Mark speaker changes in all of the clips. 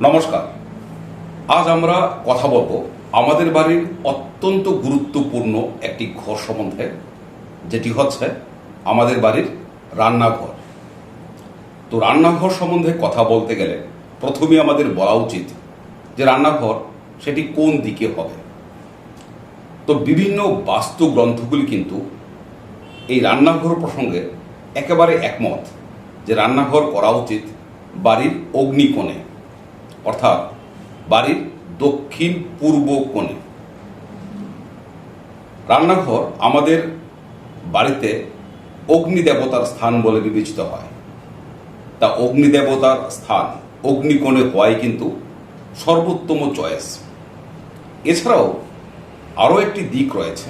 Speaker 1: নমস্কার। আজ আমরা কথা বলবো আমাদের বাড়ির অত্যন্ত গুরুত্বপূর্ণ একটি ঘর সম্বন্ধে, যেটি হচ্ছে আমাদের বাড়ির রান্নাঘর। তো রান্নাঘর সম্বন্ধে কথা বলতে গেলে প্রথমে আমাদের বলা উচিত যে রান্নাঘর সেটি কোন দিকে হবে। তো বিভিন্ন বাস্তু গ্রন্থগুলি কিন্তু এই রান্নাঘর প্রসঙ্গে একেবারে একমত যে রান্নাঘর করা উচিত বাড়ির অগ্নিকোণে, অর্থাৎ বাড়ির দক্ষিণ পূর্ব কোণে। রান্নাঘর আমাদের বাড়িতে অগ্নিদেবতার স্থান বলে বিবেচিত হয়। তা অগ্নিদেবতার স্থান অগ্নিকোণে হওয়াই কিন্তু সর্বোত্তম চয়েস। এছাড়াও আরও একটি দিক রয়েছে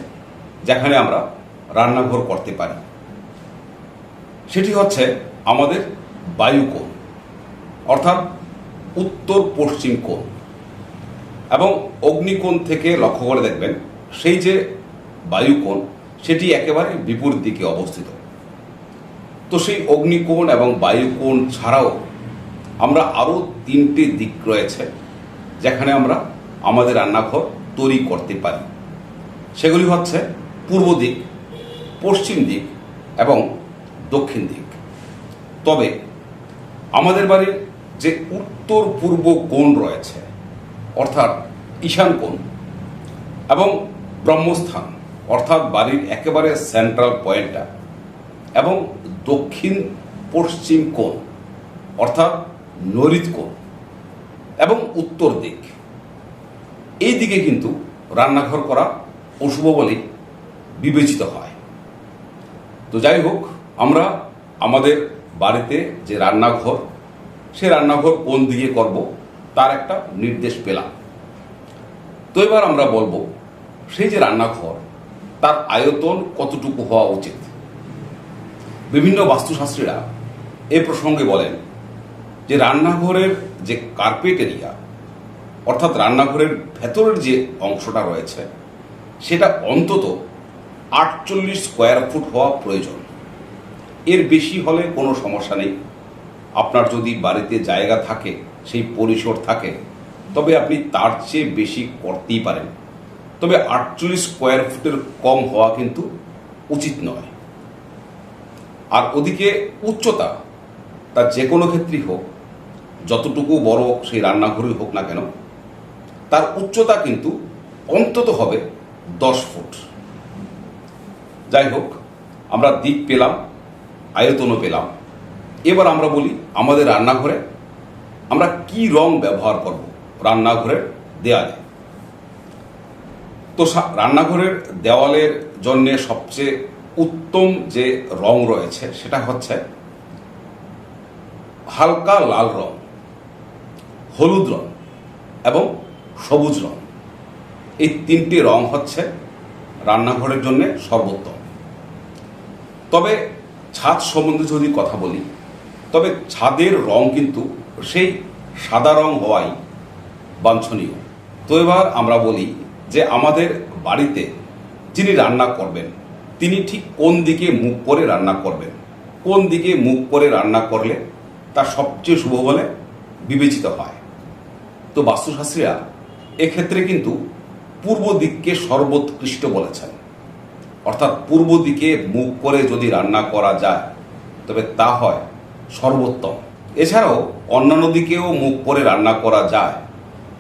Speaker 1: যেখানে আমরা রান্নাঘর করতে পারি, সেটি হচ্ছে আমাদের বায়ুকোণ, অর্থাৎ উত্তর পশ্চিম কোণ। এবং অগ্নিকোণ থেকে লক্ষ্য করে দেখবেন সেই যে বায়ুকোণ সেটি একেবারে বিপরীত দিকে অবস্থিত। তো সেই অগ্নিকোণ এবং বায়ুকোণ ছাড়াও আমরা আরও তিনটি দিক রয়েছে যেখানে আমরা আমাদের রান্নাঘর তৈরি করতে পারি। সেগুলি হচ্ছে পূর্ব দিক, পশ্চিম দিক এবং দক্ষিণ দিক। তবে আমাদের বাড়ির যে উত্তর পূর্ব কোণ রয়েছে, অর্থাৎ ঈশান কোণ, এবং ব্রহ্মস্থান অর্থাৎ বাড়ির একেবারে সেন্ট্রাল পয়েন্টটা, এবং দক্ষিণ পশ্চিম কোণ অর্থাৎ নৈঋত কোণ, এবং উত্তর দিক, এই দিকে কিন্তু রান্নাঘর করা অশুভ বলে বিবেচিত হয়। তো যাই হোক, আমরা আমাদের বাড়িতে যে রান্নাঘর, সে রান্নাঘর কোন দিকে করব তার একটা নির্দেশ পেলাম। তো এবার আমরা বলবো সেই যে রান্নাঘর তার আয়তন কতটুকু হওয়া উচিত। বিভিন্ন বাস্তুশাস্ত্রীরা এ প্রসঙ্গে বলেন যে রান্নাঘরের যে কার্পেট এরিয়া, অর্থাৎ রান্নাঘরের ভেতরের যে অংশটা রয়েছে সেটা অন্তত 48 স্কোয়ার ফুট হওয়া প্রয়োজন। এর বেশি হলে কোনো সমস্যা নেই। আপনার যদি বাড়িতে জায়গা থাকে, সেই পরিসর থাকে, তবে আপনি তার চেয়ে বেশি করতেই পারেন। তবে 48 স্কোয়ার ফুটের কম হওয়া কিন্তু উচিত নয়। আর ওদিকে উচ্চতা, তা যে কোনো ক্ষেত্রেই হোক, যতটুকু বড় সেই রান্নাঘরই হোক না কেন, তার উচ্চতা কিন্তু অন্তত হবে 10 ফুট। যাই হোক, আমরা দিক পেলাম, আয়তনও পেলাম। এবার আমরা বলি আমাদের রান্নাঘরে আমরা কি রং ব্যবহার করব রান্নাঘরের দেয়ালে। তো রান্নাঘরের দেওয়ালের জন্য সবচেয়ে উত্তম যে রং রয়েছে সেটা হচ্ছে হালকা লাল রং, হলুদ রং এবং সবুজ রং। এই তিনটি রং হচ্ছে রান্নাঘরের জন্য সর্বোত্তম। তবে ছাদ সম্বন্ধে যদি কথা বলি, তবে ছাদের রং কিন্তু সেই সাদা রং হওয়াই বাঞ্ছনীয়। তো এবার আমরা বলি যে আমাদের বাড়িতে যিনি রান্না করবেন তিনি ঠিক কোন দিকে মুখ করে রান্না করবেন, কোন দিকে মুখ করে রান্না করলে তা সবচেয়ে শুভ বলে বিবেচিত হয়। তো বাস্তুশাস্ত্রীরা এক্ষেত্রে কিন্তু পূর্ব দিককে সর্বোৎকৃষ্ট বলেছেন। অর্থাৎ পূর্ব দিকে মুখ করে যদি রান্না করা যায় তবে তা হয় সর্বোত্তম। এছাড়াও অন্যান্য দিকেও মুখ করে রান্না করা যায়,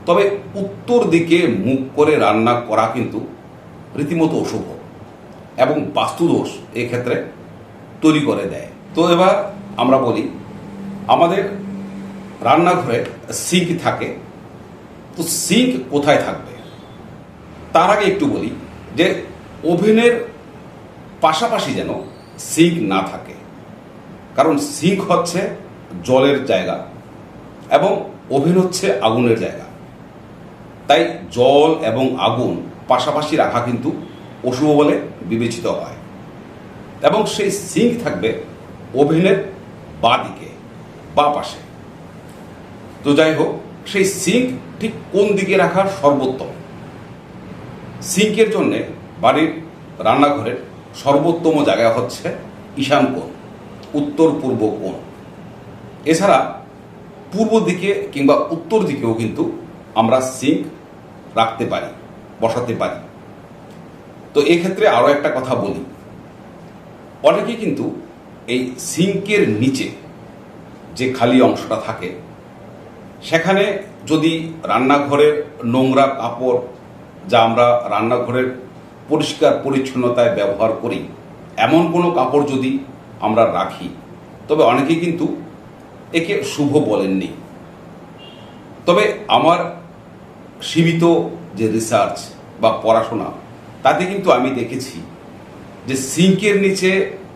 Speaker 1: তবে উত্তর দিকে মুখ করে রান্না করা কিন্তু রীতিমতো অশুভ এবং বাস্তুদোষ এক্ষেত্রে তৈরি করে দেয়। তো এবার আমরা বলি আমাদের রান্নাঘরে সিঙ্ক থাকে। তো সিঙ্ক কোথায় থাকবে তার আগে একটু বলি যে ওভেনের পাশাপাশি যেন সিঙ্ক না থাকে, কারণ সিঙ্ক হচ্ছে জলের জায়গা এবং ওভেন হচ্ছে আগুনের জায়গা। তাই জল এবং আগুন পাশাপাশি রাখা কিন্তু অশুভ বলে বিবেচিত হয়। এবং সেই সিঙ্ক থাকবে ওভেনের বাঁ দিকে, বাঁ পাশে। তো যাই হোক, সেই সিঙ্ক ঠিক কোন দিকে রাখা সর্বোত্তম। সিঙ্কের জন্যে বাড়ির রান্নাঘরের সর্বোত্তম জায়গা হচ্ছে ঈশান কোণ, উত্তর পূর্ব কোণ। এছাড়া পূর্ব দিকে কিংবা উত্তর দিকেও কিন্তু আমরা সিঙ্ক রাখতে পারি, বসাতে পারি। তো এক্ষেত্রে আরও একটা কথা বলি, অনেকে কিন্তু এই সিঙ্কের নিচে যে খালি অংশটা থাকে সেখানে যদি রান্নাঘরের নোংরা কাপড়, যা আমরা রান্নাঘরের পরিষ্কার পরিচ্ছন্নতায় ব্যবহার করি, এমন কোনো কাপড় যদি আমরা রাখি, তবে অনেকে কিন্তু একে শুভ বলেননি। তবে আমার সীমিত যে রিসার্চ বা পড়াশোনা, তাতে কিন্তু আমি দেখেছি যে সিঙ্কের নিচে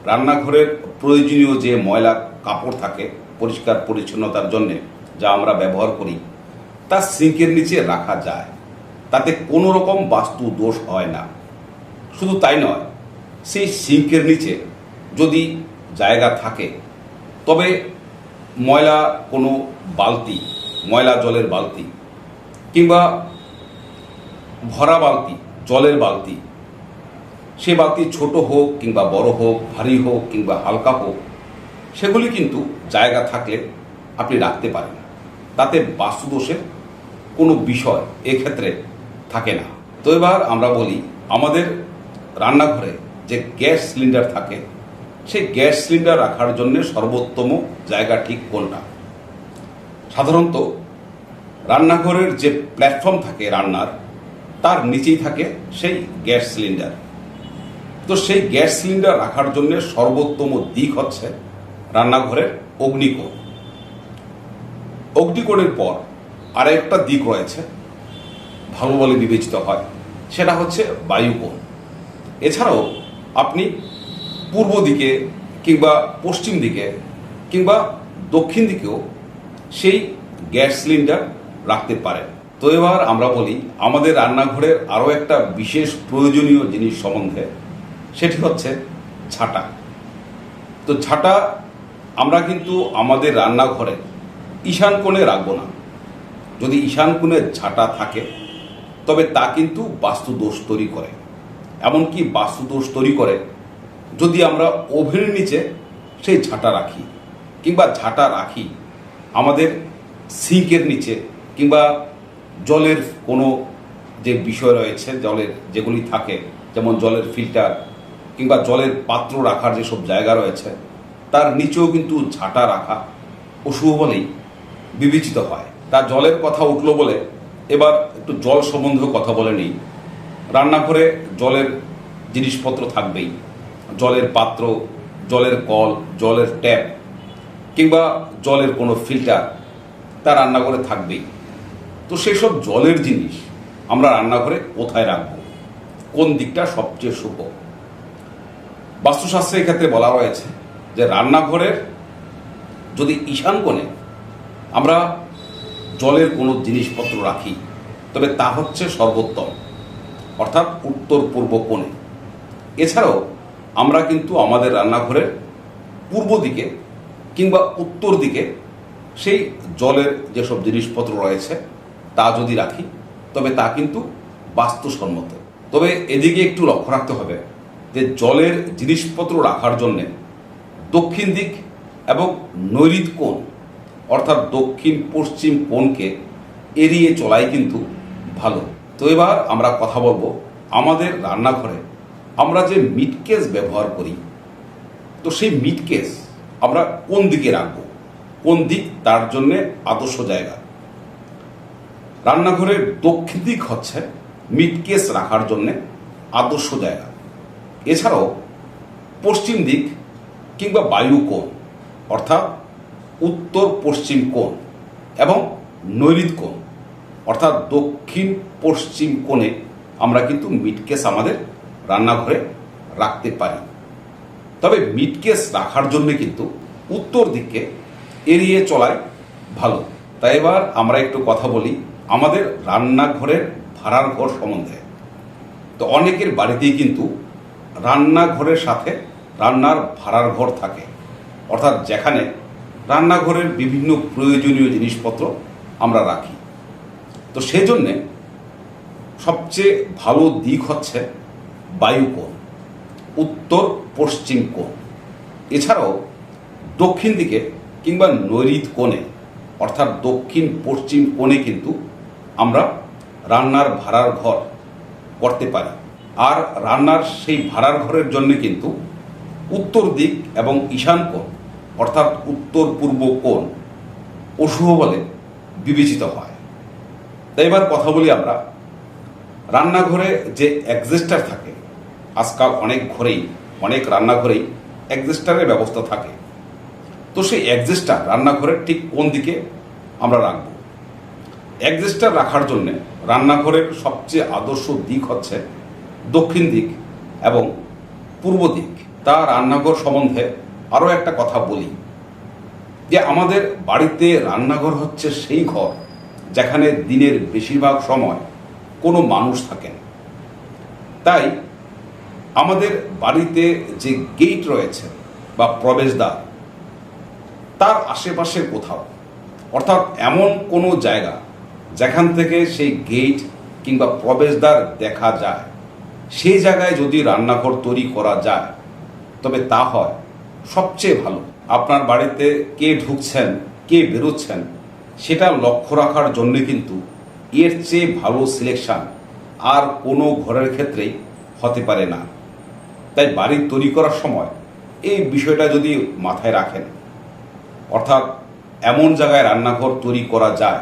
Speaker 1: রান্নাঘরের প্রয়োজনীয় যে ময়লা কাপড় থাকে পরিষ্কার পরিচ্ছন্নতার জন্যে, যা আমরা ব্যবহার করি, তা সিঙ্কের নিচে রাখা যায়। তাতে কোনো রকম বাস্তু দোষ হয় না। শুধু তাই নয়, সেই সিঙ্কের নিচে যদি জায়গা থাকে, তবে ময়লা কোনো বালতি, ময়লা জলের বালতি কিংবা ভরা বালতি, জলের বালতি, সে বালতি ছোট হোক কিংবা বড় হোক, ভারী হোক কিংবা হালকা হোক, সেগুলি কিন্তু জায়গা থাকলে আপনি রাখতে পারেন। তাতে বাস্তুদোষের কোনো বিষয় এক্ষেত্রে থাকে না। তো এবার আমরা বলি, আমাদের রান্নাঘরে যে গ্যাস সিলিন্ডার থাকে, সেই গ্যাস সিলিন্ডার রাখার জন্য সর্বোত্তম জায়গা ঠিক কোনটা? সাধারণত রান্নাঘরের যে প্ল্যাটফর্ম থাকে রান্নার, তার নিচেই থাকে সেই গ্যাস সিলিন্ডার। তো সেই গ্যাস সিলিন্ডার রাখার জন্য সর্বোত্তম দিক হচ্ছে রান্নাঘরের অগ্নিকোণ। অগ্নিকোণের পর আর একটা দিক রয়েছে, ভালো বলে বিবেচিত হয়, সেটা হচ্ছে বায়ুকোণ। এছাড়াও আপনি পূর্ব দিকে কিংবা পশ্চিম দিকে কিংবা দক্ষিণ দিকেও সেই গ্যাস সিলিন্ডার রাখতে পারেন। তো এবার আমরা বলি আমাদের রান্নাঘরের আরও একটা বিশেষ প্রয়োজনীয় জিনিস সম্বন্ধে, সেটি হচ্ছে ঝাঁটা। তো ঝাঁটা আমরা কিন্তু আমাদের রান্নাঘরে ঈশান কোণে রাখবো না। যদি ঈশান কোণে ঝাঁটা থাকে, তবে তা কিন্তু বাস্তুদোষ তৈরি করে। এমনকি বাস্তুদোষ তৈরি করে যদি আমরা ওভেনের নিচে সেই ঝাঁটা রাখি, কিংবা ঝাঁটা রাখি আমাদের সিঙ্কের নিচে, কিংবা জলের কোনো যে বিষয় রয়েছে, জলের যেগুলি থাকে, যেমন জলের ফিল্টার কিংবা জলের পাত্র রাখার যেসব জায়গা রয়েছে, তার নিচেও কিন্তু ঝাঁটা রাখা অশুভ বলেই বিবেচিত হয়। তার জলের কথা উঠলো বলে এবার একটু জল সম্বন্ধেও কথা বলে নিই। রান্নাঘরে জলের জিনিসপত্র থাকবেই, জলের পাত্র, জলের কল, জলের ট্যাপ কিংবা জলের কোনো ফিল্টার, তা রান্নাঘরে থাকবেই। তো সেসব জলের জিনিস আমরা রান্নাঘরে কোথায় রাখব, কোন দিকটা সবচেয়ে শুভ? বাস্তুশাস্ত্রের ক্ষেত্রে বলা রয়েছে যে রান্নাঘরের যদি ঈশান কোণে আমরা জলের কোনো জিনিসপত্র রাখি, তবে তা হচ্ছে সর্বোত্তম, অর্থাৎ উত্তর পূর্ব কোণে। এছাড়াও আমরা কিন্তু আমাদের রান্নাঘরের পূর্ব দিকে কিংবা উত্তর দিকে সেই জলের যেসব জিনিসপত্র রয়েছে তা যদি রাখি, তবে তা কিন্তু বাস্তুসম্মত। তবে এদিকে একটু লক্ষ্য রাখতে হবে যে জলের জিনিসপত্র রাখার জন্যে দক্ষিণ দিক এবং নৈঋত কোণ, অর্থাৎ দক্ষিণ পশ্চিম কোণকে এড়িয়ে চলাই কিন্তু ভালো। তো এবার আমরা কথা বলবো আমাদের রান্নাঘরে আমরা যে মিটকেস ব্যবহার করি, তো সেই মিটকেস আমরা কোন দিকে রাখবো, কোন দিক তার জন্য আদর্শ জায়গা? রান্নাঘরের দক্ষিণ দিক হচ্ছে মিটকেস রাখার জন্য আদর্শ জায়গা। এছাড়াও পশ্চিম দিক কিংবা বায়ু কোণ, অর্থাৎ উত্তর পশ্চিম কোণ, এবং নৈঋত কোণ, অর্থাৎ দক্ষিণ পশ্চিম কোণে আমরা কিন্তু মিটকেস আমাদের রান্নাঘরে রাখতে পারি। তবে মিটকেস রাখার জন্য কিন্তু উত্তর দিককে এড়িয়ে চলাই ভালো। তাই এবার আমরা একটু কথা বলি আমাদের রান্নাঘরের ভাড়ার ঘর সম্বন্ধে। তো অনেকের বাড়িতেই কিন্তু রান্নাঘরের সাথে রান্নার ভাড়ার ঘর থাকে, অর্থাৎ যেখানে রান্নাঘরের বিভিন্ন প্রয়োজনীয় জিনিসপত্র আমরা রাখি। তো সেজন্যে সবচেয়ে ভালো দিক হচ্ছে বায়ুকোণ, উত্তর পশ্চিম কোণ। এছাড়াও দক্ষিণ দিকে কিংবা নৈঋত কোণে অর্থাৎ দক্ষিণ পশ্চিম কোণে কিন্তু আমরা রান্নার ভাড়ার ঘর করতে পারি। আর রান্নার সেই ভাড়ার ঘরের জন্য কিন্তু উত্তর দিক এবং ঈশান কোণ অর্থাৎ উত্তর পূর্ব কোণ অশুভ বলে বিবেচিত হয়। তাই এবার কথা বলি আমরা রান্নাঘরে যে অ্যাডজাস্টার থাকে। আজকাল অনেক রান্নাঘরেই অ্যাডজাস্টারের ব্যবস্থা থাকে। তো সেই অ্যাডজাস্টার রান্নাঘরের ঠিক কোন দিকে আমরা রাখব? অ্যাডজাস্টার রাখার জন্যে রান্নাঘরের সবচেয়ে আদর্শ দিক হচ্ছে দক্ষিণ দিক এবং পূর্ব দিক। তা রান্নাঘর সম্বন্ধে আরও একটা কথা বলি যে আমাদের বাড়িতে রান্নাঘর হচ্ছে সেই ঘর যেখানে দিনের বেশিরভাগ সময় কোনো মানুষ থাকেন। তাই আমাদের বাড়িতে যে গেট রয়েছে বা প্রবেশদ্বার তার আশেপাশে কোথাও, অর্থাৎ এমন কোনো জায়গা যেখান থেকে সেই গেট কিংবা প্রবেশদ্বার দেখা যায়, সেই জায়গায় যদি রান্নাঘর তৈরি করা যায় তবে তা হয় সবচেয়ে ভালো। আপনার বাড়িতে কে ঢুকছেন কে বেরোচ্ছেন সেটা লক্ষ্য রাখার জন্য কিন্তু এর চেয়ে ভালো সিলেকশন আর কোনো ঘরের ক্ষেত্রেই হতে পারে না। তাই বাড়ি তৈরি করার সময় এই বিষয়টা যদি মাথায় রাখেন, অর্থাৎ এমন জায়গায় রান্নাঘর তৈরি করা যায়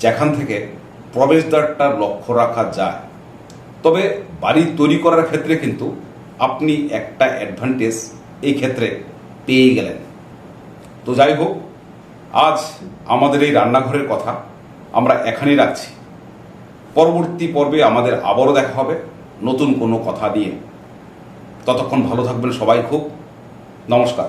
Speaker 1: যেখান থেকে প্রবেশদ্বারটা লক্ষ্য রাখা যায়, তবে বাড়ি তৈরি করার ক্ষেত্রে কিন্তু আপনি একটা অ্যাডভান্টেজ এই ক্ষেত্রে পেয়ে গেলেন। তো যাই হোক, আজ আমাদের এই রান্নাঘরের কথা আমরা এখানেই রাখছি। পরবর্তী পর্বে আমাদের আবারও দেখা হবে নতুন কোনো কথা নিয়ে। ততক্ষণ ভালো থাকবেন সবাই। খুব নমস্কার।